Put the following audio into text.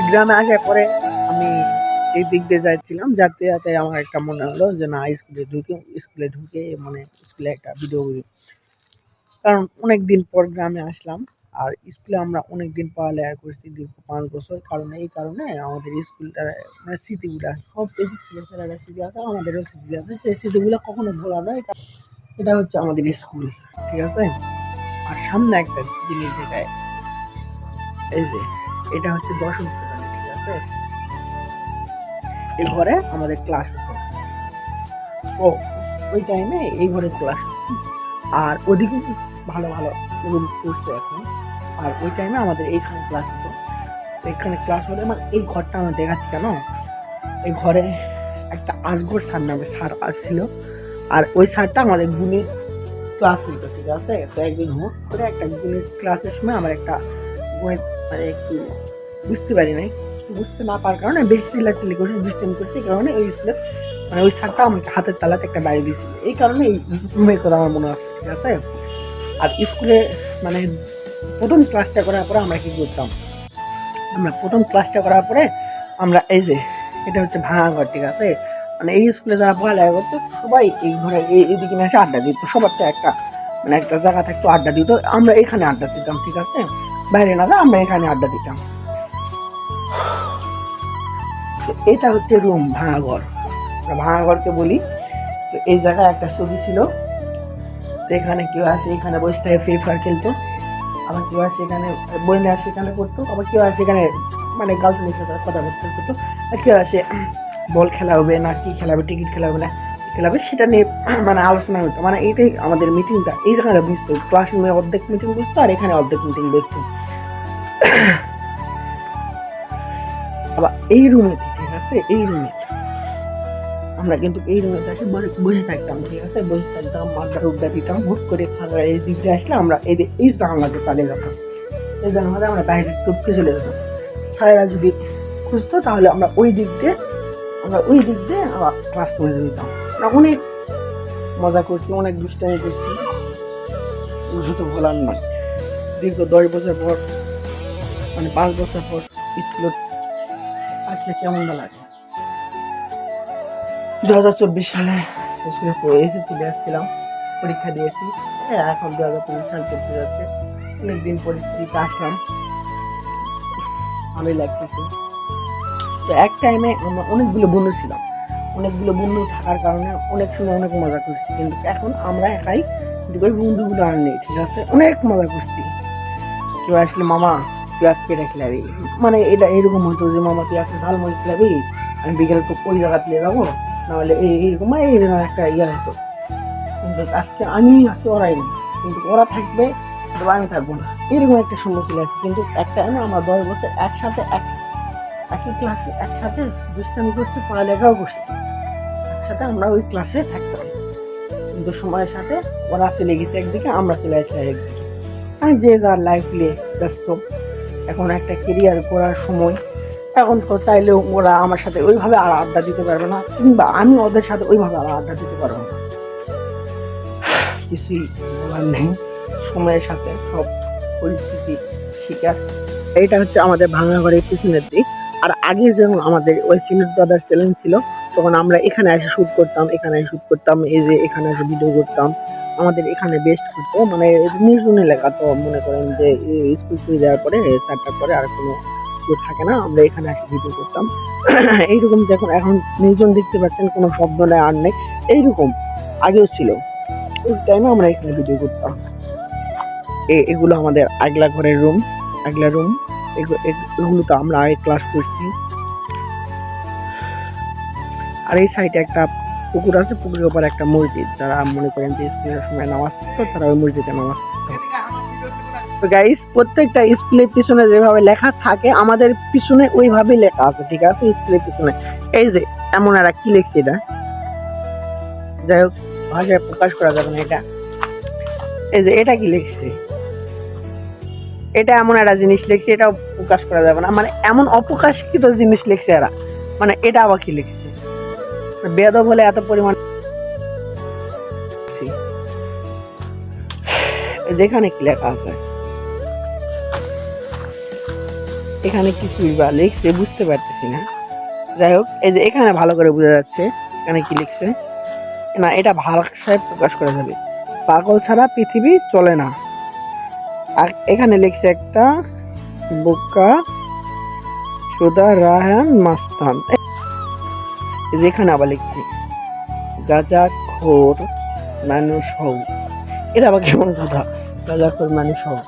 গ্রামে আসার পরে আমি এই দিক দিয়ে যাচ্ছিলাম, যাতে যাতে আমার একটা মনে হলো যে না, স্কুলে ঢুকে মানে স্কুলে একটা ভিডিও করি। কারণ অনেক দিন পর গ্রামে আসলাম, আর স্কুলে আমরা অনেক দিন পড়ালেখা করছি দীর্ঘ 5 বছর। কারণ এই কারণে আমাদের স্কুলটা মানে স্মৃতিগুলা সব স্কুলের একটা স্মৃতি আছে, আমাদেরও স্মৃতি আছে, সেই স্মৃতিগুলো কখনো ভোলা নয়। এটা হচ্ছে আমাদের স্কুল, ঠিক আছে। আর সামনে একটা জিনিস দেখায়, এই যে এটা হচ্ছে 10ম শ্রেণী, ঠিক আছে। এই ঘরে আমাদের ক্লাস হতো, তো ওই টাইমে এই ঘরে ক্লাস হতো। আর ওদিকে ভালো ভালো রুম করছে এখন। আর ওই টাইমে আমাদের এইখানে ক্লাস হতো। এখানে ক্লাস হলে মানে এই ঘরটা আমরা দেখাচ্ছি কেন, এই ঘরে একটা আজগর স্যার নামে স্যার আসছিল। আর ওই স্যারটা আমাদের গুণের ক্লাস নিত, ঠিক আছে। তো একদিন হুট করে একটা গুণের ক্লাসের সময় আমার একটা গুণের মানে একটু বুঝতে পারি নাই, বুঝতে না পারার কারণে বেশি চিল্লাচিল্লি করছি, দুষ্টামি করছি। এই কারণে ওই স্কুলে মানে ওই স্যারটা আমাকে হাতের তালাতে একটা বাড়ি দিয়েছিল। এই কারণে এই রুমের কথা আমার মনে আছে, ঠিক আছে। আর স্কুলে মানে প্রথম ক্লাসটা করার পরে আমরা কি করতাম, আমরা প্রথম ক্লাসটা করার পরে আমরা এই যে এটা হচ্ছে ভাঙা ঘর, ঠিক আছে। মানে এই স্কুলে যারা পড়ালেখা করতো সবাই এই ঘরে এইদিকে এসে আড্ডা দিত, সবার তো একটা মানে একটা জায়গা থাকতো আড্ডা দিত। আমরা এখানে আড্ডা দিতাম, ঠিক আছে, বাইরে না, আমরা এখানে আড্ডা দিতাম। এটা হচ্ছে রুম, ভাঙা ঘর, ভাঙা ঘরকে বলি। তো এই জায়গায় একটা ছবি ছিল, তো এখানে কেউ আসে এখানে বসে থাকে ফ্রি ফায়ার খেলতো, আবার কেউ আসে এখানে বই নিয়ে আসে এখানে করতো, আবার কেউ আসে এখানে মানে গার্লফ্রেন্ডের সাথে কথাবার্তা করতো, আর কেউ আসে বল খেলা হবে না কি খেলাবে, টিকিট খেলা হবে না খেলাবে, সেটা নিয়ে মানে আলোচনা হতো। মানে এইটাই আমাদের মিটিংটা, এই জায়গাটা বুঝতো। ক্লাসরুমে অর্ধেক মিটিং বুঝতো, আর এখানে অর্ধেক মিটিং বুঝতো। আবার এই রুমে, ঠিক আছে, এই রুমে আমরা কিন্তু এই রুমে বসে থাকতাম, ঠিক আছে, বসে থাকতাম, মাথার উদ্যা দিতাম। হুট করে সারা এই দিকটা আসলে আমরা এই জানলাতে পালিয়ে যেতাম, এই জানলাতে আমরা বাইরে টুপকে চলে যেতাম। সারা যদি খুঁজতো তাহলে আমরা ওই দিক দিয়ে আবার ক্লাস করে দিতাম। আমরা অনেক মজা করছি, অনেক দুষ্টামি করছি, তো বলার নয়। দীর্ঘ 10 বছর পর মানে 5 বছর পর স্কুলে আসলে কেমন লাগে। 2024 সালে স্কুলে পড়েছি, চলে আসছিলাম, পরীক্ষা দিয়েছি। এখন 2025 সাল চলতে যাচ্ছে, অনেকদিন পরিস্থিতিতে আসলাম, ভালোই লাগতেছে। তো এক টাইমে আমরা অনেকগুলো বন্ধু ছিলাম, অনেকগুলো বন্ধু থাকার কারণে অনেক সময় অনেক মজা করছি। কিন্তু এখন আমরা একাই, কিন্তু ওই বন্ধুগুলো আর নেই, ঠিক আছে। অনেক মজা করছি, কেউ আসলে মামা তুই আজকে এটা খেলাবি, মানে এটা এরকম হতো যে মামা তুই আজকে ঝালমুড়ি খেলাবি, আমি বিকেল তো ওই জায়গা দিয়ে যাবো, নাহলে এইরকম এইরকম একটা ইয়ে হতো। কিন্তু আজকে আমি আজকে ওরাই নেই, কিন্তু ওরা থাকবে আমি থাকবো না, এরকম একটা সমস্যা আছে। কিন্তু একটা আমরা 10 বছর একসাথে একই ক্লাসে একসাথে দুষ্টামি করছি, পড়ালেখাও করছি, একসাথে আমরা ওই ক্লাসে থাকতাম। কিন্তু সময়ের সাথে ওরা চলে গেছে একদিকে, আমরা চলে আসছি একদিকে। আমি যে যার লাইফ নিয়ে ব্যস্ত, এখন একটা কেরিয়ার করার সময়। এখন তো চাইলেও ওরা আমার সাথে ওইভাবে আর আড্ডা দিতে পারবে না, কিংবা আমি ওদের সাথে ওইভাবে আর আড্ডা দিতে পারবো না। কিছুই বলার নেই, সময়ের সাথে সব পরিস্থিতি শিকার। এইটা হচ্ছে আমাদের ভাঙা ঘরের পিছনের দিক। আর আগে যখন আমাদের ওই সিলেট ব্রাদার্স চ্যানেল ছিল, তখন আমরা এখানে এসে শ্যুট করতাম, এই যে এখানে এসে ভিডিও করতাম। আমাদের এখানে বেস্ট করতো, মানে নির্জন এলাকা, তো মনে করেন যে স্কুল ছুটি দেওয়ার পরে 4টার পরে আর কোনো কেউ থাকে না, আমরা এখানে এসে ভিডিও করতাম। এইরকম যখন এখন নির্জন দেখতে পাচ্ছেন, কোনো শব্দ নেই আর নেই, এইরকম আগেও ছিল। ওই টাইমে আমরা এখানে ভিডিও করতাম। এগুলো আমাদের আগলা ঘরের রুম, এগুলো তো আমরা আগে ক্লাস করছি। আর এই সাইডে একটা পুকুর আছে, পুকুরের ওপর একটা মসজিদ, যারা মনে করেন যে স্কুলের সময় নামাজ পড়তো তারা ওই মসজিদে নামাজ পড়তো। তো গাইস, প্রত্যেকটা স্কুলের পিছনে যেভাবে লেখা থাকে, আমাদের পিছনে ওইভাবে লেখা আছে, ঠিক আছে। স্কুলের পিছনে এই যে এমন আর কি লিখছে, এটা যাই হোক ভাষায় প্রকাশ করা যাবে না। এই যে এটা কি লিখছে, এটা এমন একটা জিনিস লিখছে, এটাও প্রকাশ করা যাবে না, মানে এমন অপ্রকাশিত জিনিস লিখছে এরা। মানে এটা আবার কি লিখছে, বেয়াদব বলে এত পরিমাণ। যেখানে কি লেখা আছে, এখানে কিছুই বা লিখছে বুঝতে পারতেছি না। যাই হোক, এই যে এখানে ভালো করে বোঝা যাচ্ছে এখানে কি লিখছে। না, এটা ভাষায় প্রকাশ করা যাবে, পাগল ছাড়া পৃথিবী চলে না। আর এখানে লিখছে একটা বোকা সুদা রাহান মাস্তান। যেখানে আবার লিখছি গাঁজাখোর মানুষ হও। এটা আবার কেমন কথা, গাঁজাখোর মানুষ হও।